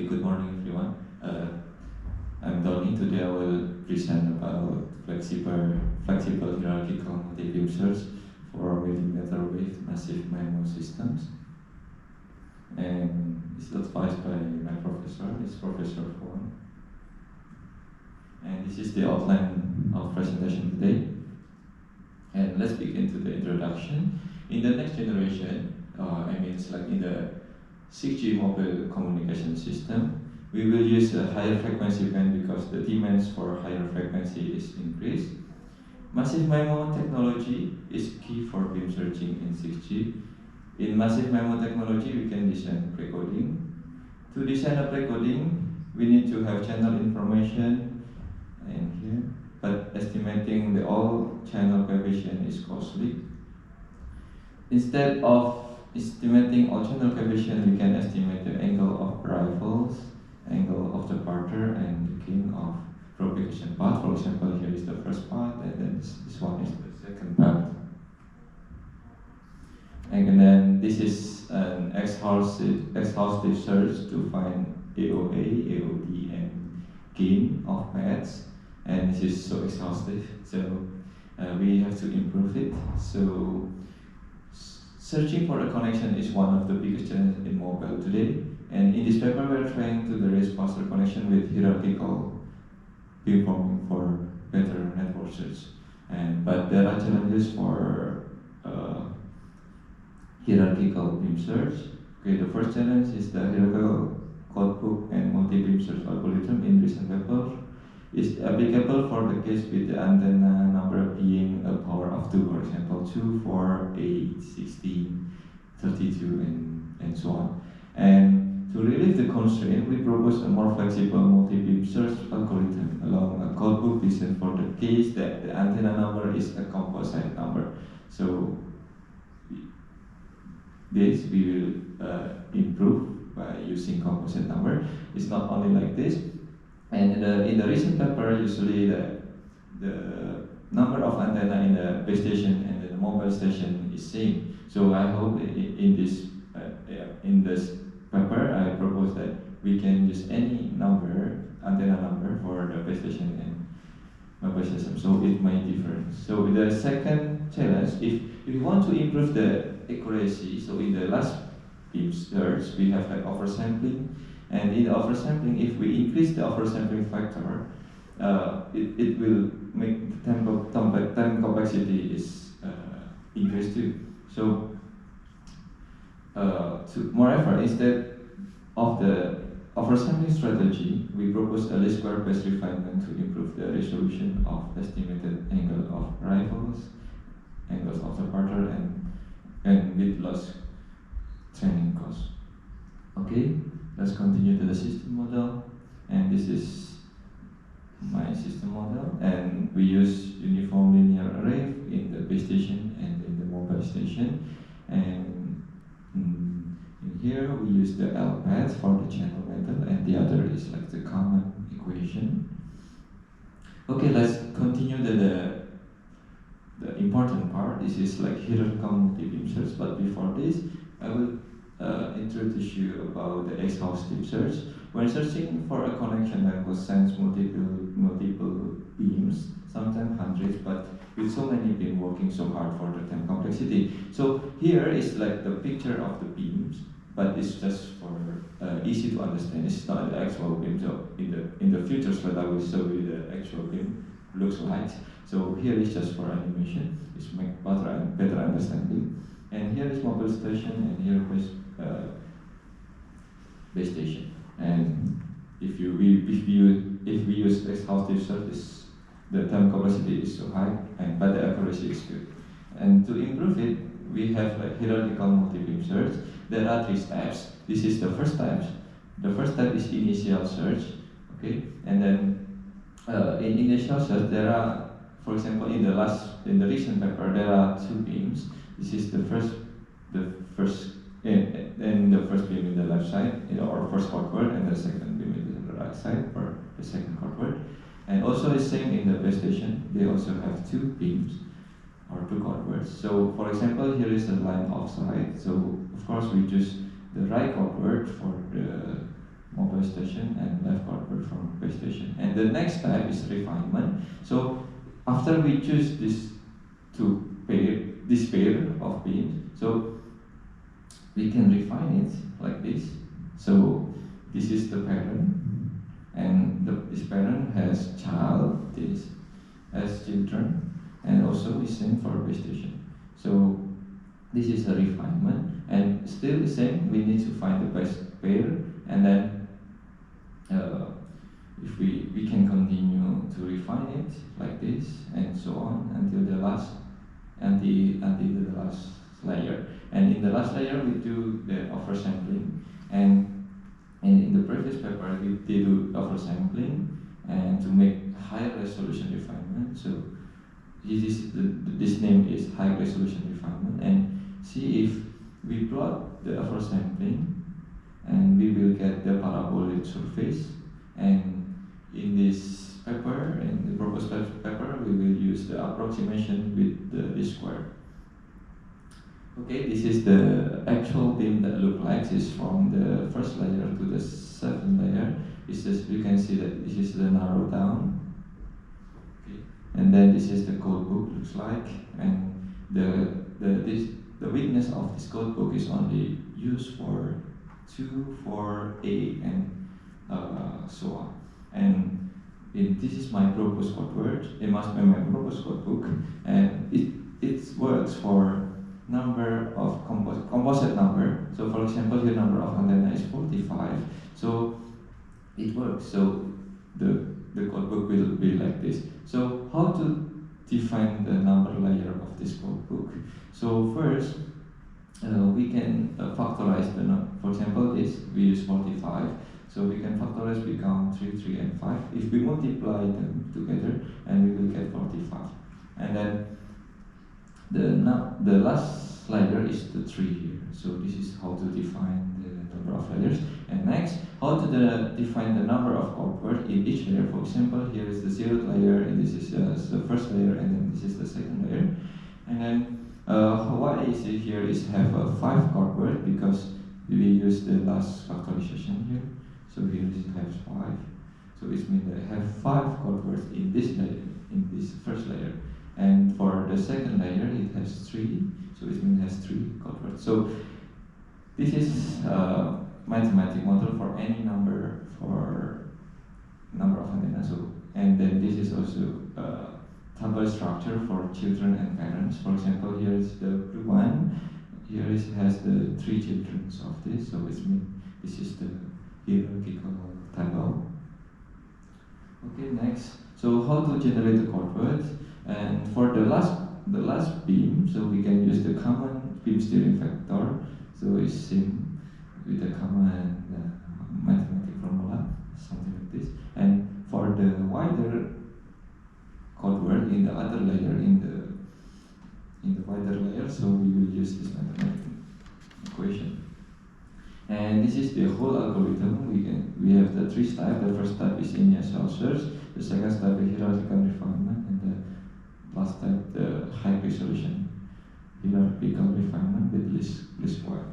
good morning everyone. I'm Donny. Today I will present about flexible hierarchical multi-beam search for millimeter wave massive MIMO systems. And it's advised by my professor, it's Professor Jualan. And this is the outline of presentation today. And let's begin to the introduction. In the next generation, it's like in the 6G mobile communication system, we will use a higher frequency band because the demands for higher frequency is increased. Massive MIMO technology is key for beam searching in 6G. In massive MIMO technology, we can design precoding. To design a precoding, we need to have channel information and here, but estimating the all channel coefficient is costly. Instead of estimating all channel coefficient, we can estimate the angle of arrivals, angle of departure, and the gain of propagation path. For example, here is the first path, and then this one is the second path. And then this is an exhaustive search to find AOA, AOD, and gain of paths. And this is so exhaustive, so we have to improve it. So searching for a connection is one of the biggest challenges in mobile today. And in this paper, we are trying to raise faster connection with hierarchical beamforming for better network search. But there are challenges for hierarchical beam search. Okay, the first challenge is the hierarchical codebook and multi-beam search algorithm in recent paper is applicable for the case with the antenna number being a power of 2, for example, 2, 4, 8, 16, 32, and so on. And to relieve the constraint, we propose a more flexible multi-beam search algorithm along a codebook designed for the case that the antenna number is a composite number. So this we will improve by using composite number. It's not only like this. And in the recent paper, usually the number of antenna in the base station and the mobile station is same. So I hope in this paper, I propose that we can use any antenna number for the base station and mobile system. So it might differ. So the second challenge, if we want to improve the accuracy, so in the last beam search, we have like oversampling. And in the oversampling, if we increase the oversampling factor, it will make the time complexity is increased too. So, moreover, instead of the oversampling strategy, we propose a least square based refinement to improve the resolution of estimated angle of arrivals, angles of departure, and with loss training costs. Okay. Let's continue to the system model, and this is my system model, and we use uniform linear array in the base station and in the mobile station, and in here we use the L path for the channel method, and the other is like the common equation. Okay, let's continue the important part. This is like hierarchical multi-beam search, but before this, I will introduce you about the exhaustive search. When searching for a connection that will sense multiple beams, sometimes hundreds, but with so many beams working so hard for the time complexity. So here is like the picture of the beams, but it's just for easy to understand. It's not the actual beam. So in the future slide, I will show you the actual beam looks like. So here is just for animation. It's make better understanding. And here is mobile station, and here is base station. And if we use exhaustive search, the time complexity is so high, but the accuracy is good. And to improve it, we have like hierarchical multi-beam search. There are 3 steps. This is the first step. The first step is initial search, okay. And then in initial search, there are, for example, in the recent paper, there are 2 beams. This is the first beam in the left side, or first chordword, and the second beam in the right side, or the second chordword. And also the same in the base station, they also have 2 beams, or 2 chordwords. So for example, here is the line of sight. So of course we choose the right chordword for the mobile station and left corner from base station. And the next step is refinement. So after we choose this pair of beams, so we can refine it like this. So this is the parent, and this parent has child, this has children, and also is same for base station. So this is a refinement, and still the same. We need to find the best pair, and then if we can continue to refine it like this, and so on until the last layer. And in the last layer, we do the oversampling, and in the previous paper, they do oversampling and to make high resolution refinement. So this name is high resolution refinement, and see if we plot the oversampling, and we will get the parabolic surface. And in this paper, in the proposed paper, we will use the approximation with the least square. Okay, this is the actual beam that look like. This is from the first layer to the second layer. It's just, you can see that this is the narrow down. Okay. And then this is the code book looks like, and the weakness of this code book is only used for 2, 4, 8, and so on. And this is my proposed code word. It must be my proposed code book, and it works for number of composite number. So for example, here number of antenna is 45. So it works. So the code book will be like this. So how to define the number layer of this code book? So first, we can factorize the number. For example, this we use 45. So we can factorize, become 3, 3, and 5. If we multiply them together, and we will get 45. And then the last layer is the 3 here. So this is how to define the number of layers. And next, how to define the number of code word in each layer. For example, here is the 0th layer, and this is the first layer, and then this is the second layer. And then what I see here is have a 5 code word because we use the last factorization here. So here it has 5. So it means that I have 5 code words in this layer, in this first layer. And for the second layer, it has 3. So it means it has 3 code words. So this is mathematical model for any number of antennas. So, and then this is also table structure for children and parents. For example, here is the blue one. Here it has the 3 children of this. So it means this is the hierarchical table. Okay, next. So how to generate the code words? And for the last beam, so we can use the common beam steering factor. So it's same with the common mathematical formula, something like this. And for the wider code word in the other layer, in the wider layer, so we will use this mathematical equation. And this is the whole algorithm. We have the 3 steps. The first step is initial search. The second step is hierarchical refinement, and the last step, the high resolution hierarchical refinement with least square.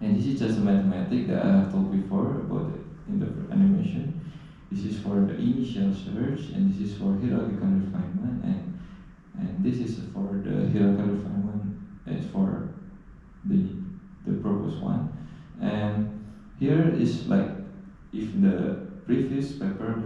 And this is just a mathematics that I have told before about in the animation. This is for the initial search, and this is for hierarchical refinement, and this is for the hierarchical refinement as for the proposed one. And here is like if the previous paper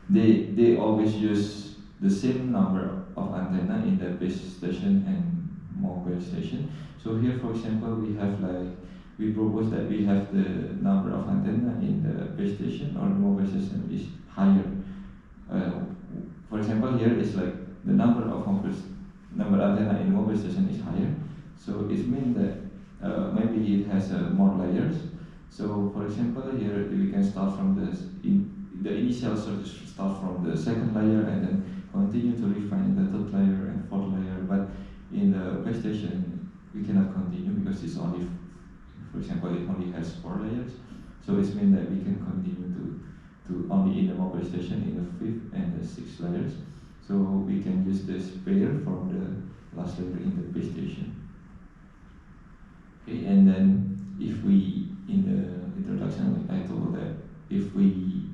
they always use the same number of antenna in the base station and mobile station. So here, for example, we have we propose that we have the number of antenna in the base station or the mobile station is higher. For example, here is like the number antenna in mobile station is higher. So it means that maybe it has more layers. So for example, here we can start from the initial search start from the second layer and then continue to refine the third layer and fourth layer. But in the base station, we cannot continue because it's only, for example, it only has 4 layers. So it means that we can continue to only in the mobile station in the 5th and the 6th layers. So we can use this pair from the last layer in the base station. Okay, and then if we, in the introduction, I told that if we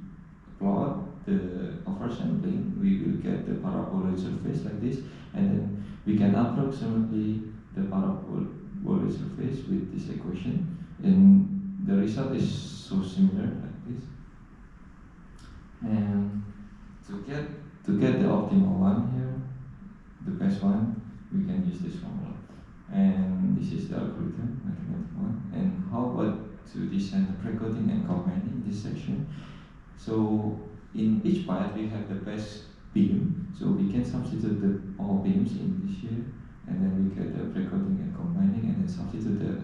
plot the oversampling, we will get the paraboloid surface like this, and then we can approximately the paraboloid surface with this equation, and the result is so similar like this. And to get the optimal one here, the best one, we can use this formula. And this is the algorithm, mathematical one. And how about to design the pre-coding and combining this section? So in each part we have the best beam, so we can substitute all beams in this here, and then we get the pre-coding and combining, and then substitute the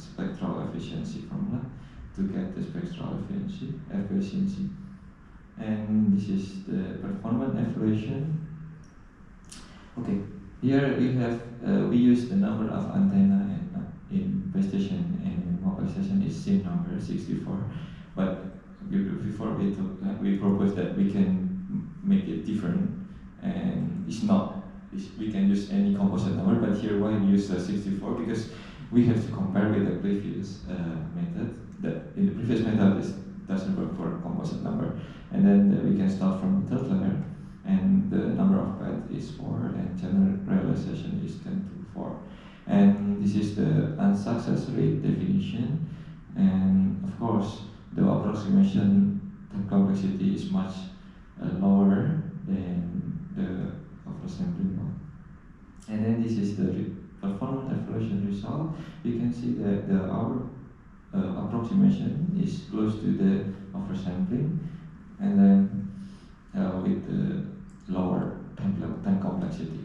spectral efficiency formula to get the spectral efficiency. And this is the performance evaluation. Okay, here we have we use the number of antenna in base station and mobile station is same number 64, but before we proposed that we can make it different, and we can use any composite number, but here why we use 64, because we have to compare with the previous method. That in the previous method doesn't work for composite number, and then we can start from the third layer, and the number of paths is 4, and generalization is 10 to 4. And this is the unsuccess rate definition, and of course the approximation complexity is much lower than the oversampling one. And then this is the performance evaluation result. You can see that our approximation is close to the oversampling, and then with the lower time complexity.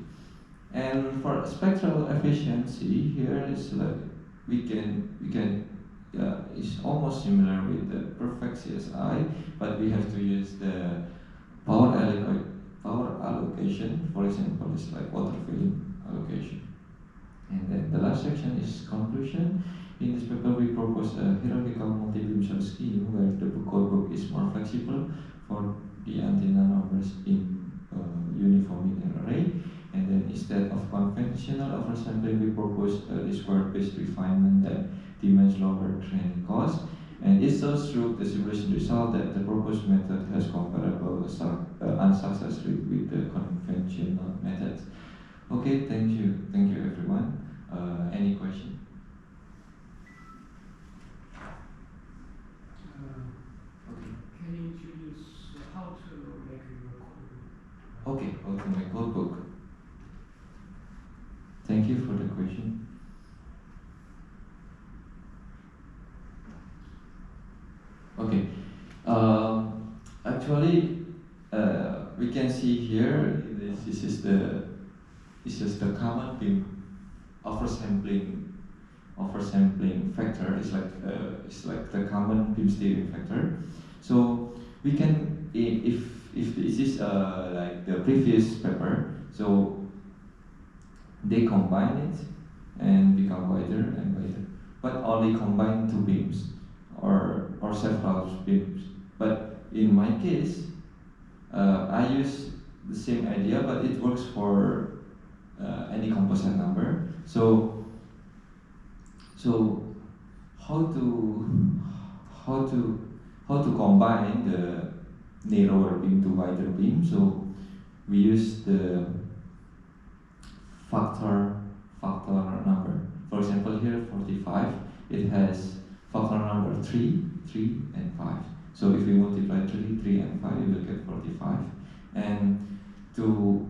And for spectral efficiency, here is like we can it's almost similar with the perfect CSI, but we have to use the power allocation. For example, it's like water filling allocation. And then the last section is conclusion. In this paper, we propose a hierarchical multi-beam cell scheme where the codebook is more flexible for the antenna numbers in uniform linear array. And then instead of conventional oversampling, we propose a least square-based refinement that demands lower training costs. And it shows through the simulation result that the proposed method has comparable unsuccess rate with the conventional methods. Okay, thank you everyone. Any question? Okay. Can you introduce how to make your codebook? Okay, how to make codebook. Thank you for the question. Okay, actually, we can see here this is the common beam oversampling factor. It's like the common beam steering factor. So we can, if this is like the previous paper, so they combine it and become wider and wider, but only combine two beams or several beams. But in my case, I use the same idea, but it works for any composite number. So how to combine the narrower beam to wider beam? So we use the factor number. For example, here 45, it has factor number 3, and 5. So if we multiply 3, and 5, we will get 45. And to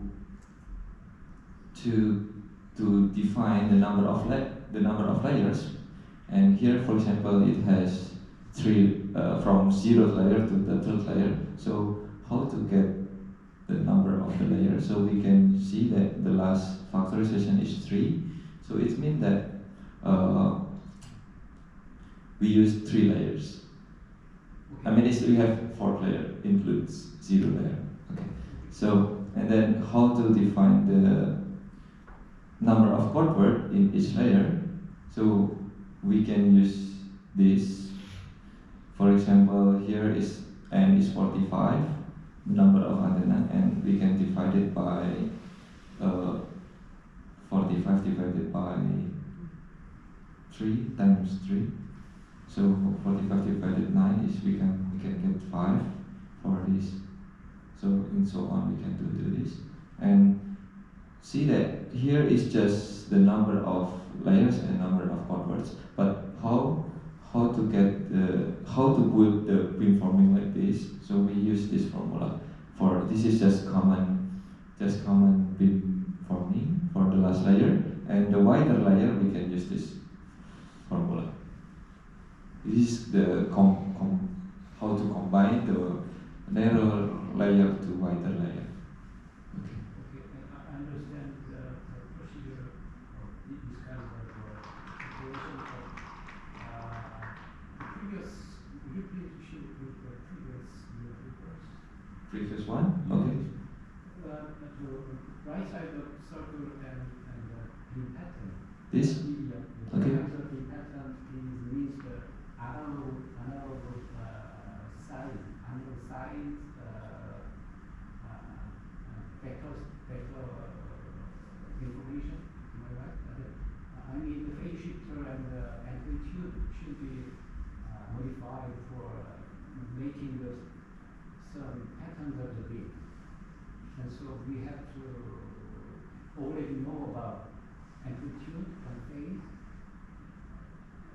define the number of layers, and here, for example, it has 3 from 0th layer to the 3rd layer. So how to get the number of the layers? So we can see that the last factorization is 3. So it means that we use 3 layers. I mean, we have 4th layer, includes 0 layer. Okay. So, and then how to define the number of chord word in each layer? So we can use this. For example, here is n is 45, number of antenna, and we can divide it by 45 divided by 3 times 3. So 45 divided 9 is we can get 5 for this. So and so on we can do this. And see that here is just the number of layers and number of chord, but how to get how to put the beamforming like this. So we use this formula for this is just common beamforming for the last layer, and the wider layer we can use this formula. This is the how to combine the narrower layer to wider layer. Okay. Okay, and I understand the procedure of this kind of operation, but previous, would you please show with the previous papers? Previous one? Okay. At the right side of circle and the beam pattern. This? Yeah. Okay. Sometimes the beam pattern means the analog size, vector information. Am I right? I mean, the phase shifter and the amplitude should be modified for making some patterns of the beam. And so we have to already know about amplitude and phase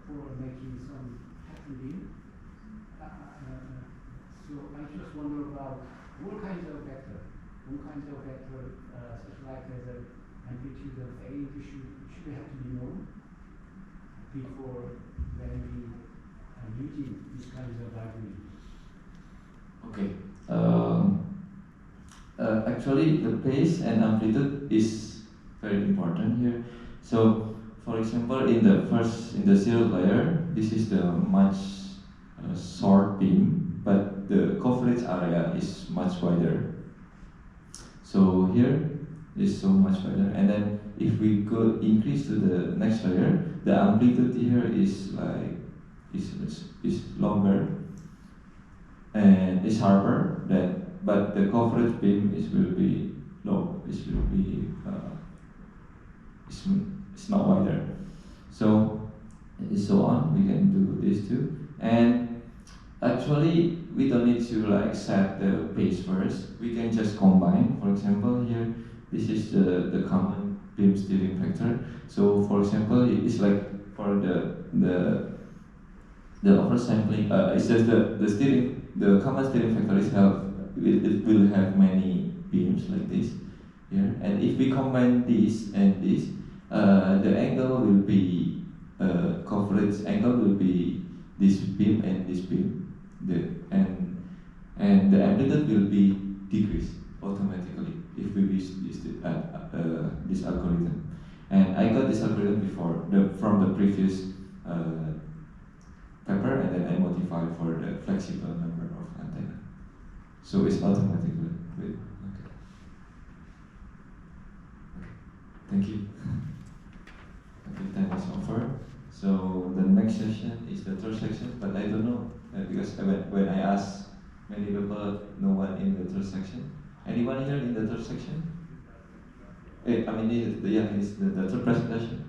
for making some pattern beam. So I just wonder about what kinds of vector, such like the amplitude and phase should have to be known before when we are using these kinds of algorithms. Okay. Actually, the phase and amplitude is very important here. So, for example, in the zero layer, this is the much short beam, but the coverage area is much wider. So here is so much wider, and then if we go increase to the next layer, the amplitude here is like is longer and is sharper than, but the coverage beam will be low. This will be it's not wider. So on. We can do this too, and actually we don't need to like set the phase first. We can just combine. For example, here this is the common beam steering factor. So for example, it's like for the oversampling. It's just the common steering factor is it will have many beams like this here, and if we combine this and this, the angle will be coverage angle will be this beam and this beam, and the amplitude will be decreased automatically if we use this algorithm. And I got this algorithm before from the previous paper, and then I modified for the flexible number of antenna. So it's automatically. Okay. Thank you. Okay, time is over. So the next session is the third section, but I don't know because when I asked many people, no one in the third section. Anyone here in the third section? It's the third presentation.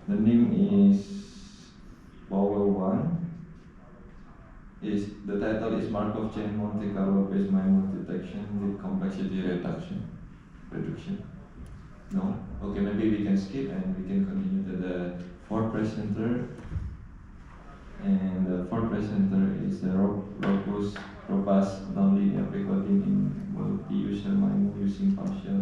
The name is Vowel 1. The title is Markov chain Monte Carlo based MIMO detection with complexity reduction. No? Okay, maybe we can skip and we can continue to the fourth presenter. And the fourth presenter is the robust nonlinear recording in multi-user MIMO using partial